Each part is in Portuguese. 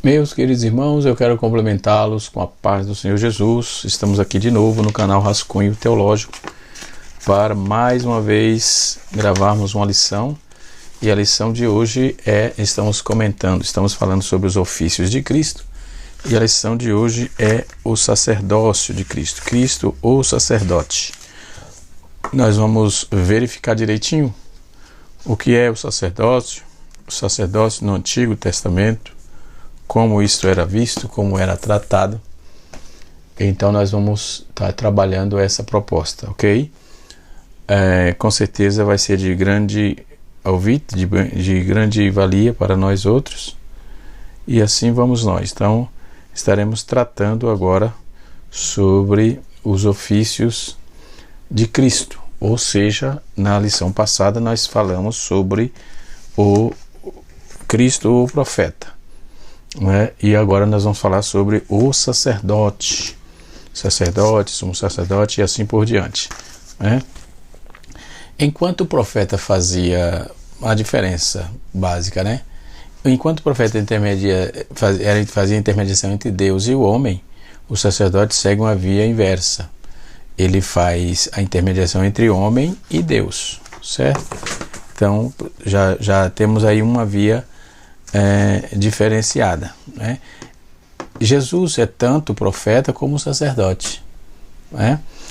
Meus queridos irmãos, eu quero complementá-los com a paz do Senhor Jesus. Estamos aqui de novo no canal Rascunho Teológico para mais uma vez gravarmos uma lição. E a lição de hoje estamos falando sobre os ofícios de Cristo. E a lição de hoje é o sacerdócio de Cristo. Cristo, o sacerdote. Nós vamos verificar direitinho o que é o sacerdócio no Antigo Testamento, como isto era visto, como era tratado. Então nós vamos estar trabalhando essa proposta, ok? Com certeza vai ser de grande valia para nós outros. E assim vamos nós. Então estaremos tratando agora sobre os ofícios de Cristo. Ou seja, na lição passada nós falamos sobre o Cristo, o profeta. E agora nós vamos falar sobre o sacerdote, sumo sacerdote e assim por diante. Enquanto o profeta fazia a diferença básica, enquanto o profeta fazia intermediação entre Deus e o homem, o sacerdote segue uma via inversa. Ele faz a intermediação entre homem e Deus, certo? Então já temos aí uma via diferenciada. Jesus é tanto profeta como sacerdote.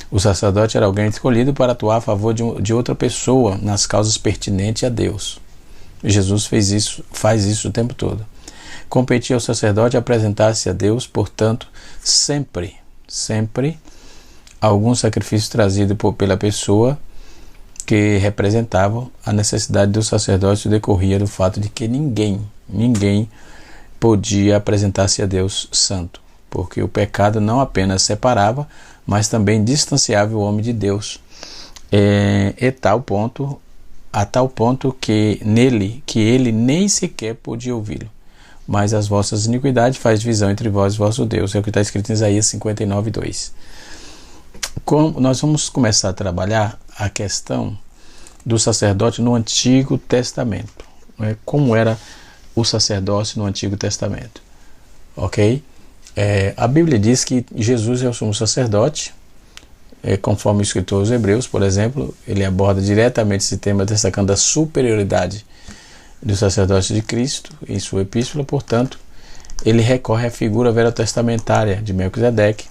O sacerdote era alguém escolhido para atuar a favor de outra pessoa nas causas pertinentes a Deus. Jesus faz isso o tempo todo. Competia ao sacerdote apresentar-se a Deus, portanto, sempre algum sacrifício trazido pela pessoa que representava a necessidade do sacerdócio decorria do fato de que ninguém podia apresentar-se a Deus santo, porque o pecado não apenas separava, mas também distanciava o homem de Deus, a tal ponto que ele nem sequer podia ouvi-lo. Mas as vossas iniquidades faz divisão entre vós e vosso Deus, é o que está escrito em Isaías 59:2. Nós vamos começar a trabalhar a questão do sacerdote no Antigo Testamento. Como era o sacerdócio no Antigo Testamento. Ok? A Bíblia diz que Jesus é o sumo sacerdote, conforme o escritor aos Hebreus, por exemplo, ele aborda diretamente esse tema, destacando a superioridade do sacerdócio de Cristo em sua epístola. Portanto, ele recorre à figura verotestamentária de Melquisedeque.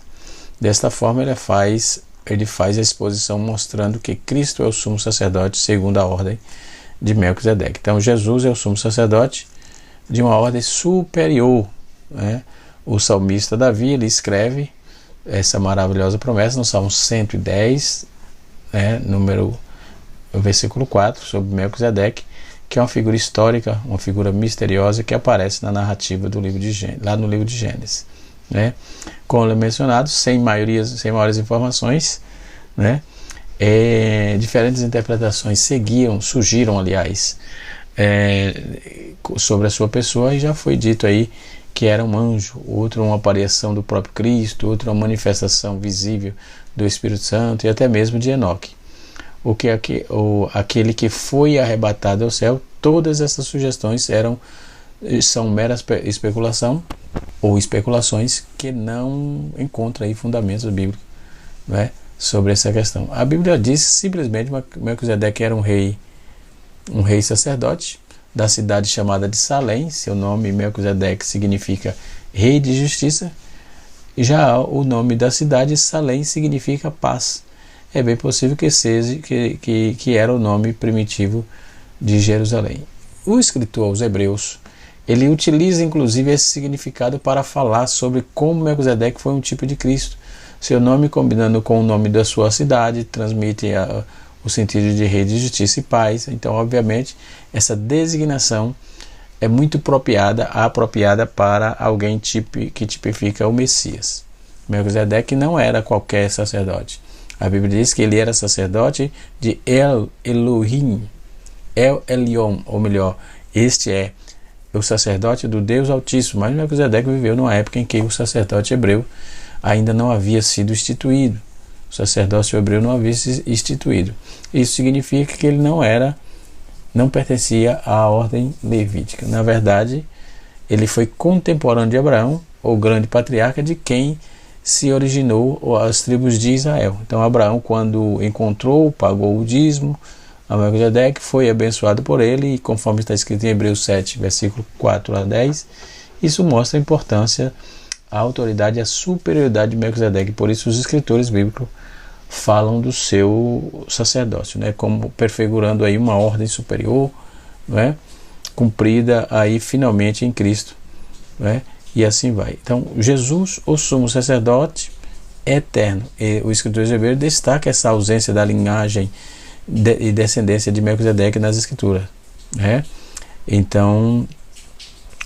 Desta forma, ele faz a exposição mostrando que Cristo é o sumo sacerdote segundo a ordem de Melquisedeque. Então, Jesus é o sumo sacerdote de uma ordem superior. O salmista Davi, ele escreve essa maravilhosa promessa no Salmo 110, no versículo 4, sobre Melquisedeque, que é uma figura histórica, uma figura misteriosa que aparece na narrativa do livro de Gênesis, lá no livro de Gênesis. Como é mencionado, sem maiores informações, diferentes interpretações surgiram, aliás, sobre a sua pessoa, e já foi dito aí que era um anjo, outro uma aparição do próprio Cristo, outro uma manifestação visível do Espírito Santo e até mesmo de Enoque. Aquele que foi arrebatado ao céu. Todas essas sugestões são meras especulação ou especulações que não encontram aí fundamentos bíblicos, sobre essa questão. A Bíblia diz simplesmente que Melquisedeque era um rei sacerdote da cidade chamada de Salém. Seu nome Melquisedeque significa rei de justiça, e já o nome da cidade Salém significa paz. É bem possível que era o nome primitivo de Jerusalém. O escritor aos Hebreus, ele utiliza inclusive esse significado para falar sobre como Melquisedeque foi um tipo de Cristo. Seu nome, combinando com o nome da sua cidade, transmite o sentido de rei de justiça e paz. Então, obviamente, essa designação é muito apropriada para alguém que tipifica o Messias. Melquisedeque não era qualquer sacerdote. A Bíblia diz que ele era sacerdote de El Elohim, El Elyon, ou melhor, este é o sacerdote do Deus Altíssimo. Mas Melquisedeque viveu numa época em que o sacerdote hebreu ainda não havia sido instituído. O sacerdócio hebreu não havia sido instituído. Isso significa que ele não pertencia à ordem levítica. Na verdade, ele foi contemporâneo de Abraão, o grande patriarca de quem se originou as tribos de Israel. Então Abraão, quando encontrou, pagou o dízimo a Melquisedeque, foi abençoado por ele, e conforme está escrito em Hebreus 7, versículo 4 a 10, isso mostra a importância, a autoridade e a superioridade de Melquisedeque. Por isso os escritores bíblicos falam do seu sacerdócio, né, como prefigurando aí uma ordem superior, né, cumprida aí finalmente em Cristo, né, e assim vai. Então Jesus, o sumo sacerdote, é eterno. E o escritor hebreu destaca essa ausência da linhagem e descendência de Melquisedeque nas escrituras, né? Então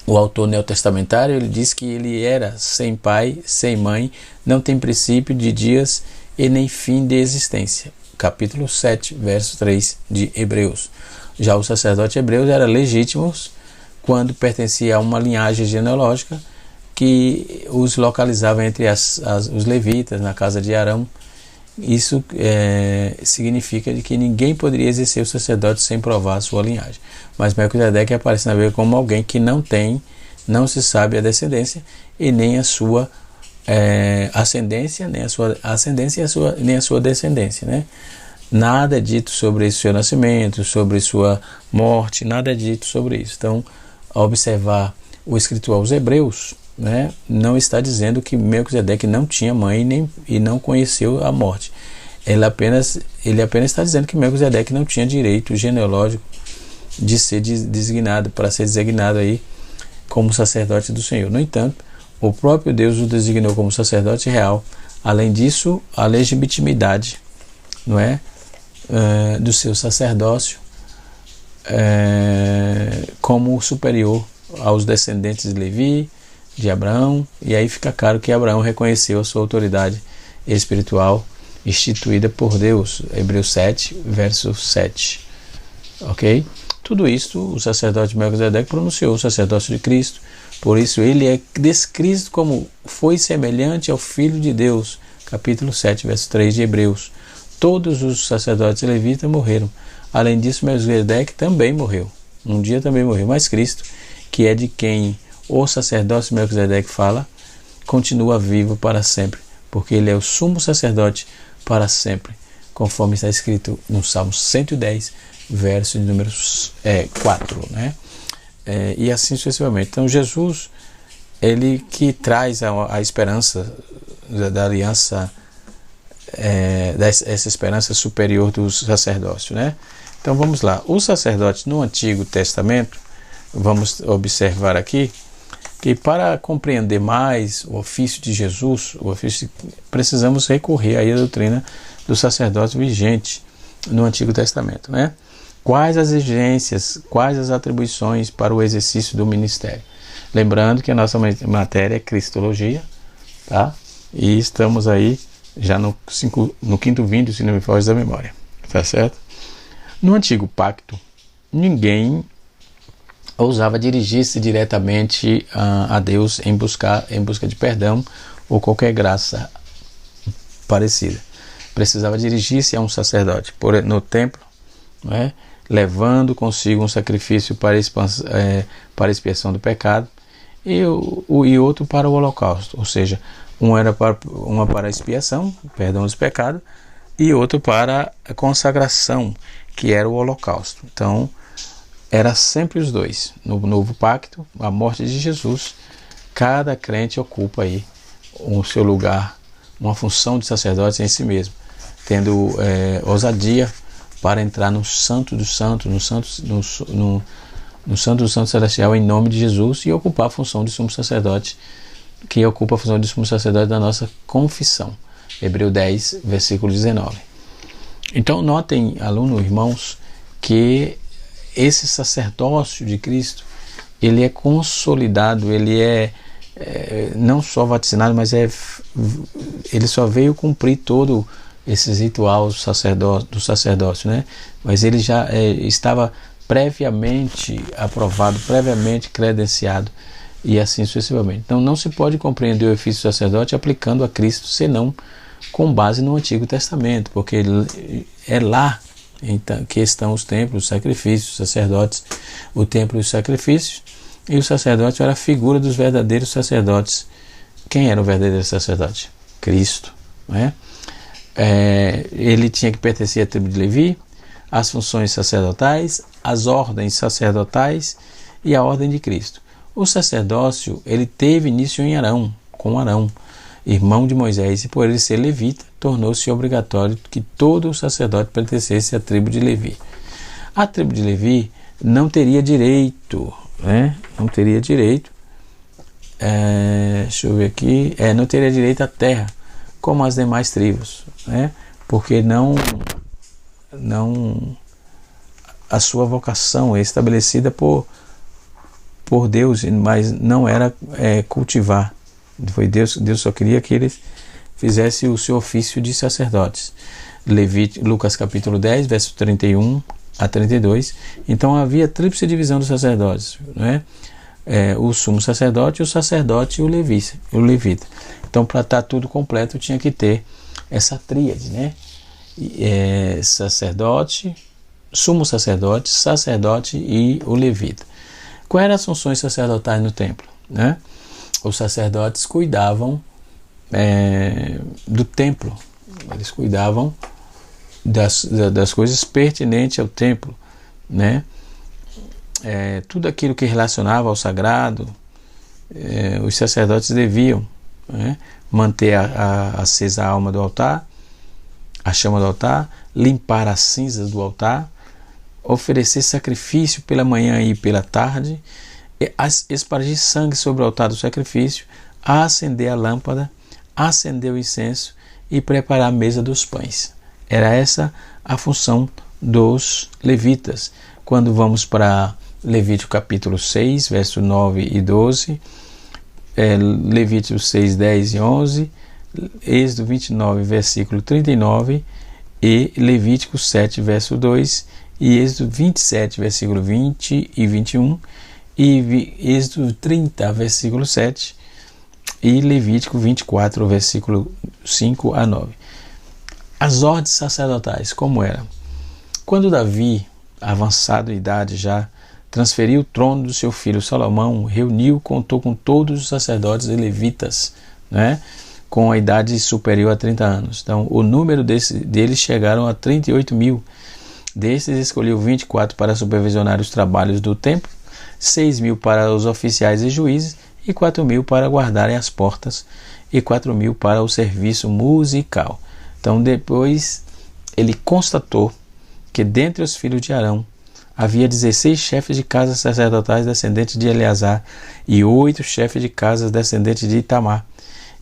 o autor neotestamentário, ele diz que ele era sem pai, sem mãe, não tem princípio de dias e nem fim de existência. Capítulo 7, verso 3 de Hebreus. Já os sacerdotes hebreus eram legítimos quando pertencia a uma linhagem genealógica que os localizava entre os levitas, na casa de Arão. Isso significa que ninguém poderia exercer o sacerdote sem provar a sua linhagem. Mas Melquisedeque aparece na Bíblia como alguém que não se sabe a descendência e nem a sua ascendência, nem a sua ascendência nem a sua descendência, né? Nada é dito sobre o seu nascimento, sobre sua morte, nada é dito sobre isso. Então, ao observar o escritor aos Hebreus, né, não está dizendo que Melquisedeque não tinha mãe e não conheceu a morte. Ele apenas está dizendo que Melquisedeque não tinha direito genealógico de ser designado, para ser designado aí como sacerdote do Senhor. No entanto, o próprio Deus o designou como sacerdote real. Além disso, a legitimidade, não é, do seu sacerdócio como superior aos descendentes de Levi, de Abraão, e aí fica claro que Abraão reconheceu a sua autoridade espiritual instituída por Deus. Hebreus 7, verso 7. Ok? Tudo isto o sacerdote Melquisedeque pronunciou, o sacerdócio de Cristo. Por isso ele é descrito como foi semelhante ao Filho de Deus. Capítulo 7, verso 3 de Hebreus. Todos os sacerdotes levitas morreram. Além disso, Melquisedeque também morreu. Um dia também morreu. Mas Cristo, que é de quem o sacerdócio Melquisedeque fala, continua vivo para sempre, porque ele é o sumo sacerdote para sempre, conforme está escrito no Salmo 110, verso de número 4, né? E assim sucessivamente. Então Jesus, ele que traz a esperança da aliança, essa esperança superior do sacerdócio, né? Então vamos lá. Os sacerdotes no Antigo Testamento, vamos observar aqui que para compreender mais o ofício de Jesus, precisamos recorrer aí à doutrina do sacerdócio vigente no Antigo Testamento, né? Quais as exigências, quais as atribuições para o exercício do ministério? Lembrando que a nossa matéria é Cristologia, tá? E estamos aí já no quinto vídeo, se não me foge da memória, tá certo? No Antigo Pacto, ninguém ousava dirigir-se diretamente a Deus em busca de perdão ou qualquer graça parecida. Precisava dirigir-se a um sacerdote no templo, não é? Levando consigo um sacrifício para expiação do pecado e outro para o holocausto, ou seja, uma para a expiação, perdão dos pecados, e outro para a consagração, que era o holocausto. Então, era sempre os dois. No Novo Pacto, a morte de Jesus, cada crente ocupa aí o seu lugar, uma função de sacerdote em si mesmo, tendo ousadia para entrar no Santo dos Santos, no Santo dos Santos Celestial em nome de Jesus e ocupar a função de sumo sacerdote, que ocupa a função de sumo sacerdote da nossa confissão. Hebreus 10, versículo 19. Então notem, alunos, irmãos, que esse sacerdócio de Cristo, ele é consolidado, ele é não só vaticinado, mas ele só veio cumprir todo esses rituais do sacerdócio, né? Mas ele já estava previamente aprovado, previamente credenciado, e assim sucessivamente. Então não se pode compreender o ofício do sacerdote aplicando a Cristo, senão com base no Antigo Testamento, porque é lá então que estão os templos, os sacrifícios, os sacerdotes, o templo e os sacrifícios, E o sacerdote era a figura dos verdadeiros sacerdotes. Quem era o verdadeiro sacerdote? Cristo, né? Ele tinha que pertencer à tribo de Levi, as funções sacerdotais, as ordens sacerdotais e a ordem de Cristo. O sacerdócio, ele teve início em Arão, com Arão, irmão de Moisés, e por ele ser levita, tornou-se obrigatório que todo o sacerdote pertencesse à tribo de Levi. A tribo de Levi não teria direito, né? Não teria direito, deixa eu ver aqui, não teria direito à terra, como as demais tribos, né? Porque não a sua vocação é estabelecida por Deus, mas não era cultivar. Foi Deus só queria que eles fizessem o seu ofício de sacerdotes. Lucas capítulo 10, verso 31 a 32. Então havia tríplice divisão dos sacerdotes, né? O sumo sacerdote, o sacerdote e o levita. Então, para estar tudo completo, tinha que ter essa tríade, né? Sacerdote, sumo sacerdote, sacerdote e o levita. Quais eram as funções sacerdotais no templo, né? Os sacerdotes cuidavam do templo, eles cuidavam das coisas pertinentes ao templo, né? Tudo aquilo que relacionava ao sagrado, os sacerdotes deviam, né, manter acesa a alma do altar, a chama do altar, limpar as cinzas do altar, oferecer sacrifício pela manhã e pela tarde, espargir sangue sobre o altar do sacrifício, acender a lâmpada, acender o incenso e preparar a mesa dos pães. Era essa a função dos levitas. Quando vamos para Levítico capítulo 6, verso 9 e 12, Levítico 6, 10 e 11, Êxodo 29, versículo 39, e Levítico 7, verso 2, e Êxodo 27, versículo 20 e 21, e Êxodo 30, versículo 7, e Levítico 24, versículo 5 a 9. As ordens sacerdotais, como eram? Quando Davi, avançado em idade já, transferiu o trono do seu filho Salomão, contou com todos os sacerdotes e levitas, né, com a idade superior a 30 anos. Então, o número deles chegaram a 38.000. Desses, escolheu 24 para supervisionar os trabalhos do templo, 6.000 para os oficiais e juízes, e 4.000 para guardarem as portas, e 4.000 para o serviço musical. Então, depois, ele constatou que dentre os filhos de Arão havia 16 chefes de casas sacerdotais descendentes de Eleazar e 8 chefes de casas descendentes de Itamar.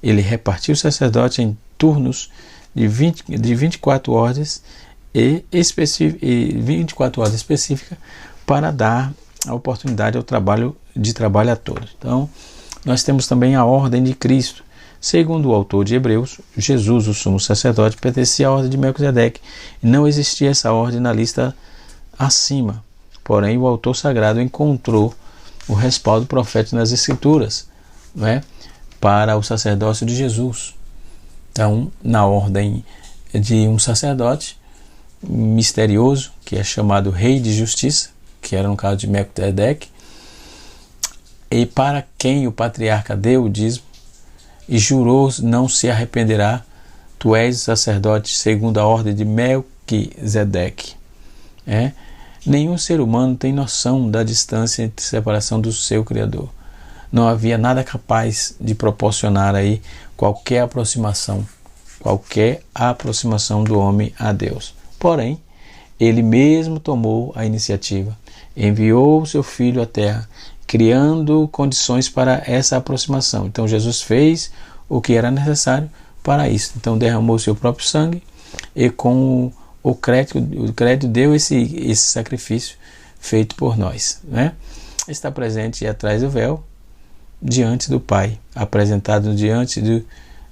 Ele repartiu o sacerdote em turnos de 24 ordens e 24 ordens específicas para dar a oportunidade de trabalho a todos. Então, nós temos também a ordem de Cristo. Segundo o autor de Hebreus, Jesus, o sumo sacerdote, pertencia à ordem de Melquisedeque. Não existia essa ordem na lista acima. Porém, o autor sagrado encontrou o respaldo profético nas Escrituras, né, para o sacerdócio de Jesus. Então, na ordem de um sacerdote misterioso, que é chamado Rei de Justiça, que era no caso de Melquisedeque, e para quem o patriarca deu o dízimo, e jurou não se arrependerá, tu és sacerdote segundo a ordem de Melquisedeque. Nenhum ser humano tem noção da distância entre separação do seu Criador. Não havia nada capaz de proporcionar aí qualquer aproximação do homem a Deus. Porém, ele mesmo tomou a iniciativa, enviou o seu Filho à terra, criando condições para essa aproximação. Então Jesus fez o que era necessário para isso. Então derramou seu próprio sangue e com o crédito deu esse sacrifício feito por nós, né? Está presente atrás do véu, diante do Pai, apresentado diante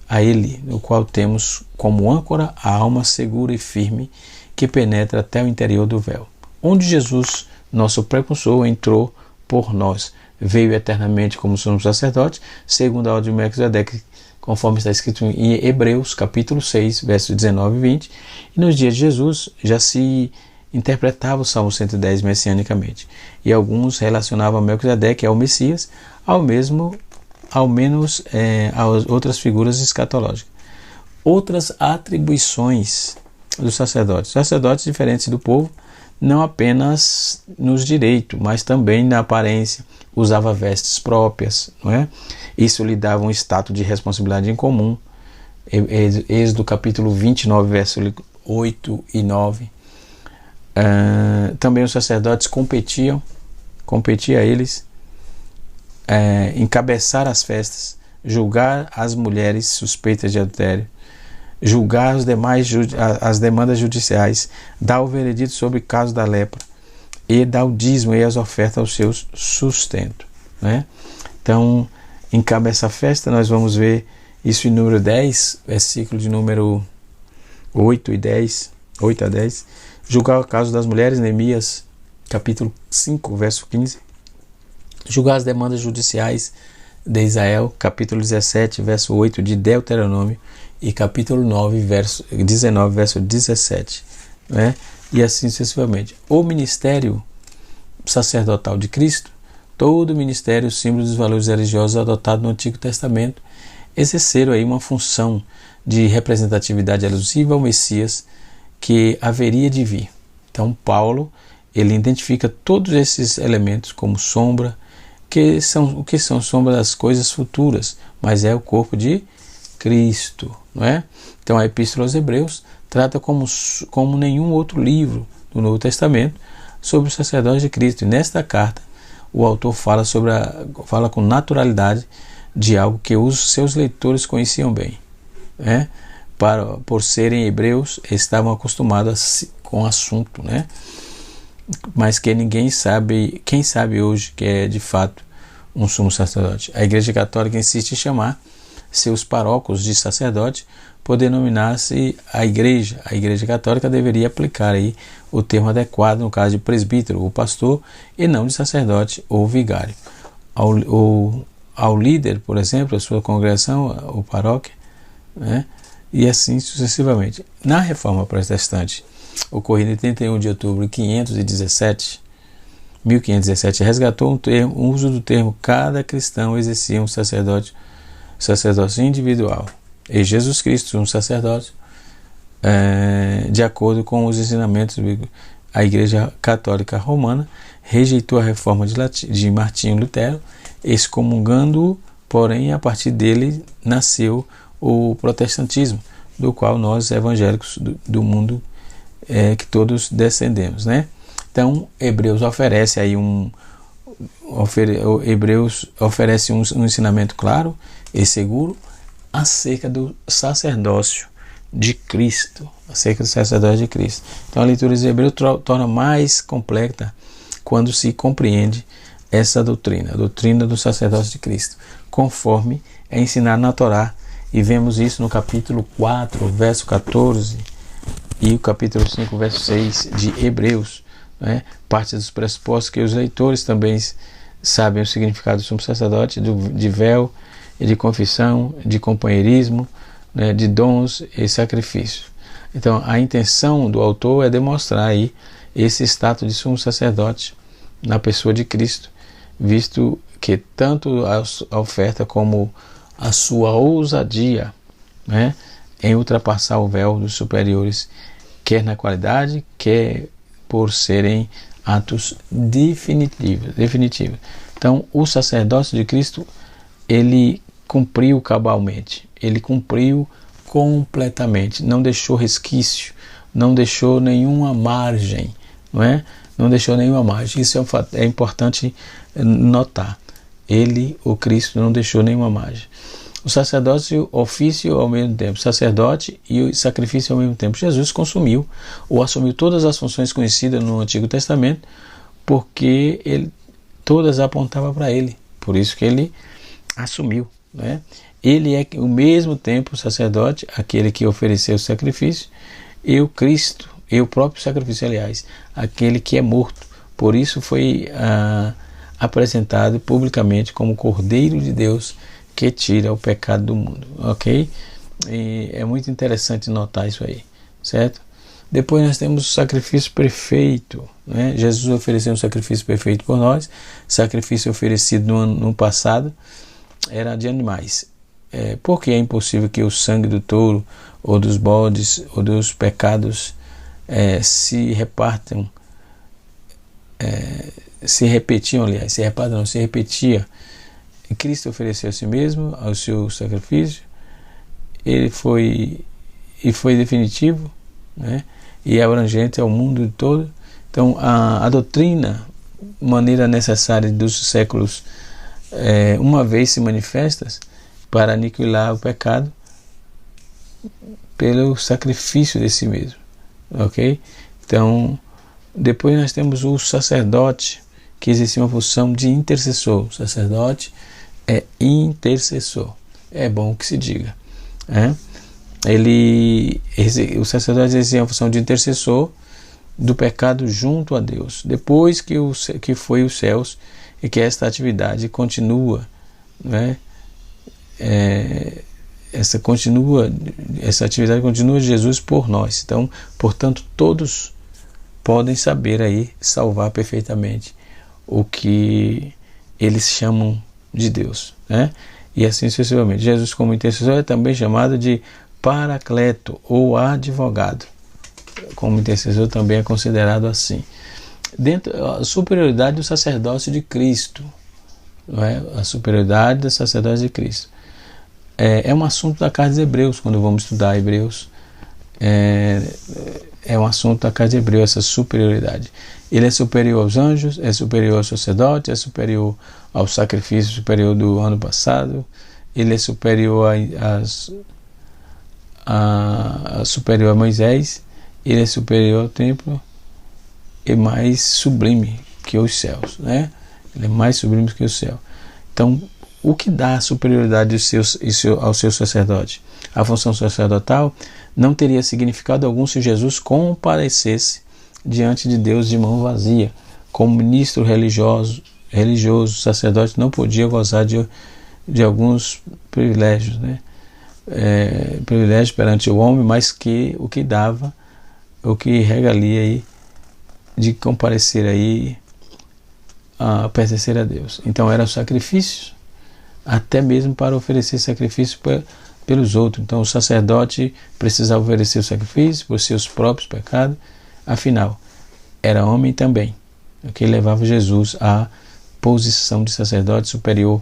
a Ele, no qual temos como âncora a alma segura e firme que penetra até o interior do véu, onde Jesus, nosso precursor, entrou por nós, veio eternamente como sumo sacerdote, segundo a ordem de Melquisedeque, conforme está escrito em Hebreus, capítulo 6, versos 19 e 20, e nos dias de Jesus já se interpretavam o Salmo 110 messianicamente, e alguns relacionavam Melquisedeque ao Messias, ao menos às outras figuras escatológicas. Outras atribuições dos sacerdotes. Sacerdotes diferentes do povo, não apenas nos direitos, mas também na aparência. Usava vestes próprias, não é? Isso lhe dava um status de responsabilidade em comum. Êxodo capítulo 29, versos 8 e 9. Também os sacerdotes competia eles encabeçar as festas, julgar as mulheres suspeitas de adultério, julgar as demandas judiciais, dar o veredito sobre o caso da lepra e dar o dízimo e as ofertas aos seus sustentos, né? Então, encabeça a festa, nós vamos ver isso em número 10, versículo de número 8 a 10. Julgar o caso das mulheres, Neemias, capítulo 5, verso 15. Julgar as demandas judiciais de Israel, capítulo 17, verso 8 de Deuteronômio, e capítulo 9, verso 19, verso 17, né? E assim sucessivamente. O ministério sacerdotal de Cristo, todo o ministério, símbolo dos valores religiosos adotado no Antigo Testamento, exerceram aí uma função de representatividade alusiva ao Messias que haveria de vir. Então Paulo, ele identifica todos esses elementos como sombra, que são sombra das coisas futuras, mas é o corpo de Cristo, não é? Então a Epístola aos Hebreus trata como nenhum outro livro do Novo Testamento sobre o sacerdócio de Cristo. E nesta carta o autor fala com naturalidade de algo que os seus leitores conheciam bem, né? Por serem hebreus, estavam acostumados com o assunto, né? Mas que quem sabe hoje que é de fato um sumo sacerdote. A Igreja Católica insiste em chamar seus paróquios de sacerdote por denominar-se a Igreja. A Igreja Católica deveria aplicar aí o termo adequado no caso de presbítero ou pastor e não de sacerdote ou vigário. Ao líder, por exemplo, a sua congregação, ou paróquia, né? E assim sucessivamente. Na Reforma Protestante, ocorrida em 31 de outubro de 1517, resgatou o uso do termo cada cristão exercia um sacerdócio individual. E Jesus Cristo, um sacerdócio, de acordo com os ensinamentos bíblicos. A Igreja Católica Romana rejeitou a reforma de Martinho Lutero, excomungando-o, porém a partir dele nasceu o protestantismo, do qual nós evangélicos do mundo que todos descendemos, né? Então Hebreus oferece aí um ensinamento claro e seguro acerca do sacerdócio de Cristo, Então a leitura de Hebreus torna mais completa quando se compreende essa doutrina, a doutrina do sacerdócio de Cristo, conforme é ensinado na Torá, e vemos isso no capítulo 4, verso 14 e o capítulo 5, verso 6 de Hebreus, né? Parte dos pressupostos que os leitores também sabem o significado do sumo sacerdote, de véu e de confissão, de companheirismo, né? De dons e sacrifício. Então a intenção do autor é demonstrar aí esse status de sumo sacerdote na pessoa de Cristo, visto que tanto a oferta como a sua ousadia, né, em ultrapassar o véu dos superiores, quer na qualidade, quer por serem atos definitivos. Então, o sacerdócio de Cristo, ele cumpriu cabalmente, ele cumpriu completamente, não deixou resquício, não deixou nenhuma margem, não é? Não deixou nenhuma margem. Isso é importante notar. Ele, o Cristo, não deixou nenhuma margem. O sacerdócio, ofício ao mesmo tempo, sacerdote e o sacrifício ao mesmo tempo. Jesus consumiu ou assumiu todas as funções conhecidas no Antigo Testamento, porque todas apontavam para ele. Por isso que ele assumiu, né? Ele é ao mesmo tempo o sacerdote, aquele que ofereceu o sacrifício, e o Cristo, e o próprio sacrifício, aliás, aquele que é morto. Por isso foi apresentado publicamente como Cordeiro de Deus que tira o pecado do mundo, ok? E é muito interessante notar isso aí, certo? Depois nós temos o sacrifício perfeito, né? Jesus ofereceu um sacrifício perfeito por nós. Sacrifício oferecido no passado era de animais. Porque é impossível que o sangue do touro, ou dos bodes, ou dos pecados se repartam, se repetia. Cristo ofereceu a si mesmo, ao seu sacrifício. Ele foi definitivo, né? E abrangente ao mundo todo. Então a doutrina, maneira necessária dos séculos, uma vez se manifesta para aniquilar o pecado pelo sacrifício de si mesmo, ok? Então depois nós temos o sacerdote, que existe uma função de intercessor. O sacerdote é intercessor, é bom que se diga, o sacerdote exerce a função de intercessor do pecado junto a Deus, depois que foi os céus, e que esta atividade continua, né? Essa atividade continua de Jesus por nós. Então, portanto, todos podem saber aí salvar perfeitamente o que eles chamam de Deus, né? E assim sucessivamente. Jesus, como intercessor, é também chamado de Paracleto, ou advogado. Como intercessor também é considerado assim. A superioridade do sacerdócio de Cristo, não é? A superioridade do sacerdócio de Cristo é um assunto da carta de Hebreus. Quando vamos estudar Hebreus, é um assunto da carta de Hebreus, essa superioridade. Ele é superior aos anjos, é superior ao sacerdote, é superior ao sacrifício superior do ano passado, ele é superior superior a Moisés, ele é superior ao templo, e mais sublime que os céus, né? Ele é mais sublime que o céu. Então, o que dá superioridade ao seu sacerdote? A função sacerdotal não teria significado algum se Jesus comparecesse diante de Deus de mão vazia. Como ministro religioso, o sacerdote não podia gozar de alguns privilégios, né? Privilégios perante o homem, mas que o que regalia aí de comparecer aí a pertencer a Deus. Então era o sacrifício, até mesmo para oferecer sacrifício pelos outros. Então o sacerdote precisava oferecer o sacrifício por seus próprios pecados, afinal era homem também, o que levava Jesus à posição de sacerdote superior.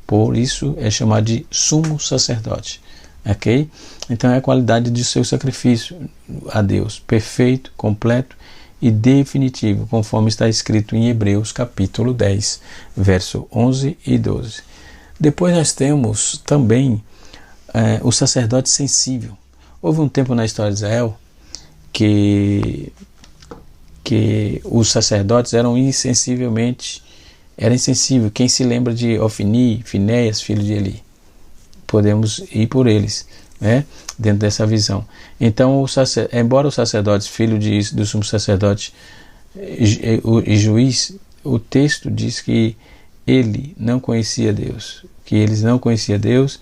Por isso é chamado de sumo sacerdote, ok? Então é a qualidade de seu sacrifício a Deus, perfeito, completo e definitivo, conforme está escrito em Hebreus capítulo 10, verso 11 e 12. Depois nós temos também o sacerdote sensível. Houve um tempo na história de Israel que os sacerdotes eram insensível. Quem se lembra de Ofni, Finéias, filho de Eli? Podemos ir por eles, né? Dentro dessa visão. Então, embora o sacerdote, filho do sumo sacerdote e juiz, o texto diz que ele não conhecia Deus, que eles não conheciam Deus,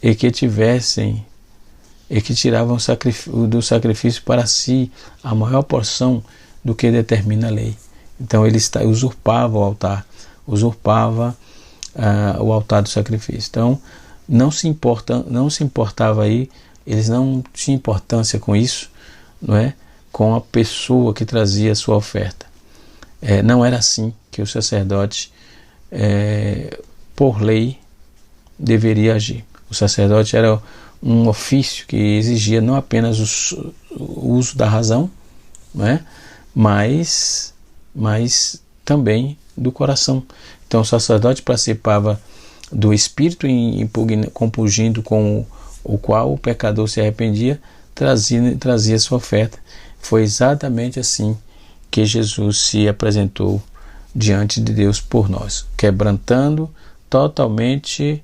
e que tiravam do sacrifício para si a maior porção do que determina a lei. Então ele usurpava o altar, o altar do sacrifício. Então não se importava aí, eles não tinham importância com isso, não é? Com a pessoa que trazia a sua oferta. Não era assim que o sacerdote, por lei, deveria agir. O sacerdote era um ofício que exigia não apenas o uso da razão, não é? mas também do coração. Então o sacerdote participava do espírito compungindo com o qual o pecador se arrependia, trazia sua oferta. Foi exatamente assim que Jesus se apresentou diante de Deus por nós, quebrantado, totalmente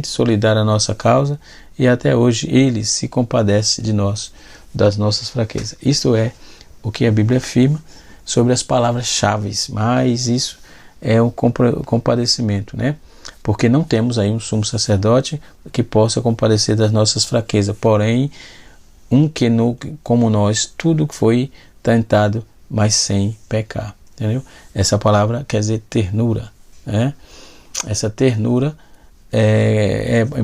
solidário à nossa causa, e até hoje ele se compadece de nós, das nossas fraquezas. Isto é o que a Bíblia afirma sobre as palavras-chave, mas isso é o compadecimento, né? Porque não temos aí um sumo sacerdote que possa compadecer das nossas fraquezas, porém como nós, tudo foi tentado, mas sem pecar. Entendeu? Essa palavra quer dizer ternura. Né? Essa ternura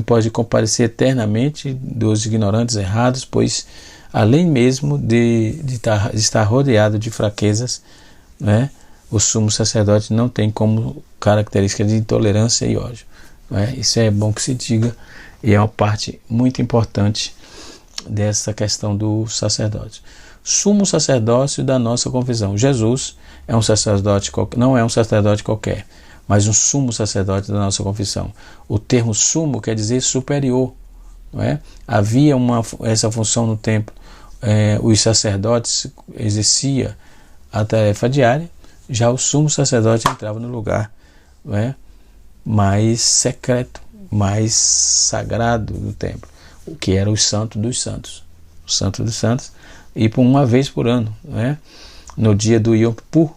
pode comparecer eternamente dos ignorantes errados, pois além mesmo de estar rodeado de fraquezas, né, o sumo sacerdote não tem como característica de intolerância e ódio. Né? Isso é bom que se diga e é uma parte muito importante dessa questão do sacerdote. Sumo sacerdócio da nossa confissão. Jesus é um sacerdote, não é um sacerdote qualquer, mas um sumo sacerdote da nossa confissão. O termo sumo quer dizer superior. Não é? Havia essa função no templo. Os sacerdotes exerciam a tarefa diária, já o sumo sacerdote entrava no lugar, não é? Mais secreto, mais sagrado do templo, o que era o Santo dos Santos. O Santo dos Santos, e por uma vez por ano, né? No dia do Yom Kippur.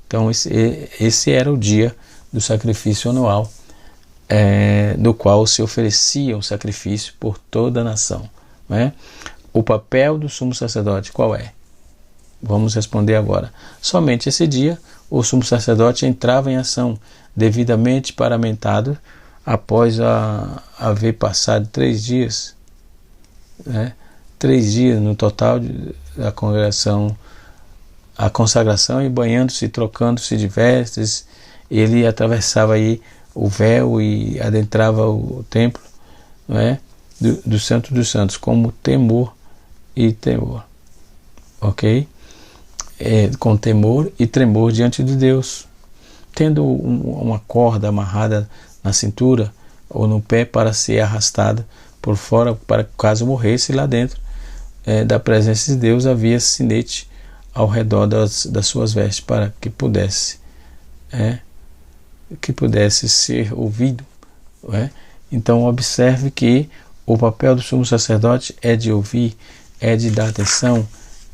Então esse era o dia do sacrifício anual, no qual se oferecia um sacrifício por toda a nação. Né? O papel do sumo sacerdote qual é? Vamos responder agora. Somente esse dia o sumo sacerdote entrava em ação, devidamente paramentado, após haver passado 3 dias, né? 3 dias no total da congregação, a consagração, e banhando-se, trocando-se de vestes, ele atravessava aí o véu e adentrava o templo, não é? do Santo dos Santos, como temor e temor, ok? Com temor e tremor diante de Deus, tendo uma corda amarrada na cintura ou no pé para ser arrastada por fora, para caso morresse lá dentro da presença de Deus, havia sinete ao redor das suas vestes para que pudesse ser ouvido. Então observe que o papel do sumo sacerdote é de ouvir, é de dar atenção,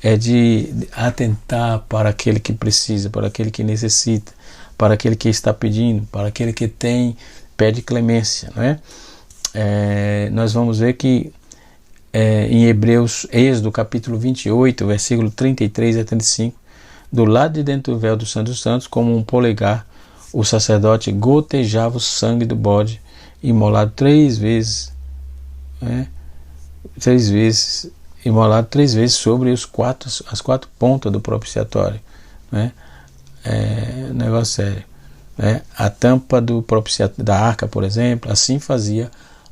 é de atentar para aquele que precisa, para aquele que necessita, para aquele que está pedindo, para aquele que pede clemência. Nós vamos ver que em Êxodo capítulo 28, versículo 33 a 35, do lado de dentro do véu do Santo dos Santos, como um polegar, o sacerdote gotejava o sangue do bode imolado 3 vezes, 3 vezes, imolado 3 vezes sobre as 4 pontas do propiciatório. Negócio sério. A tampa da arca, por exemplo, assim fazia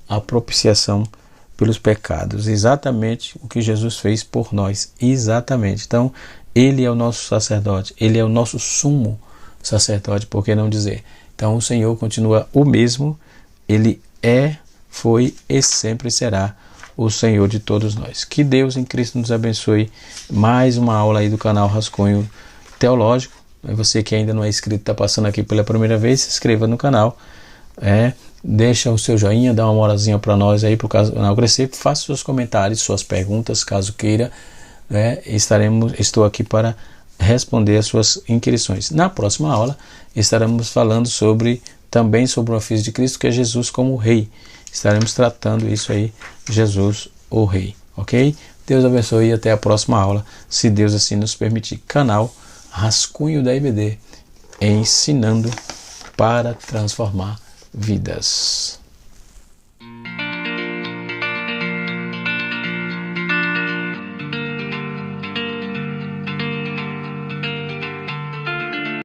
a propiciação pelos pecados, exatamente o que Jesus fez por nós, exatamente. Então ele é o nosso sacerdote, ele é o nosso sumo sacerdote, por que não dizer? Então o Senhor continua o mesmo, ele foi e sempre será o Senhor de todos nós. Que Deus em Cristo nos abençoe. Mais uma aula aí do canal Rascunho Teológico. Você que ainda não é inscrito, está passando aqui pela primeira vez, se inscreva no canal, deixa o seu joinha, dá uma moralzinha para nós aí, para o canal crescer, faça seus comentários, suas perguntas, caso queira, estou aqui para responder as suas inquirições. Na próxima aula estaremos falando também sobre o ofício de Cristo, que é Jesus como Rei. Estaremos tratando isso aí, Jesus o Rei, ok? Deus abençoe e até a próxima aula, se Deus assim nos permitir. Canal Rascunho da IBD, ensinando para transformar vidas.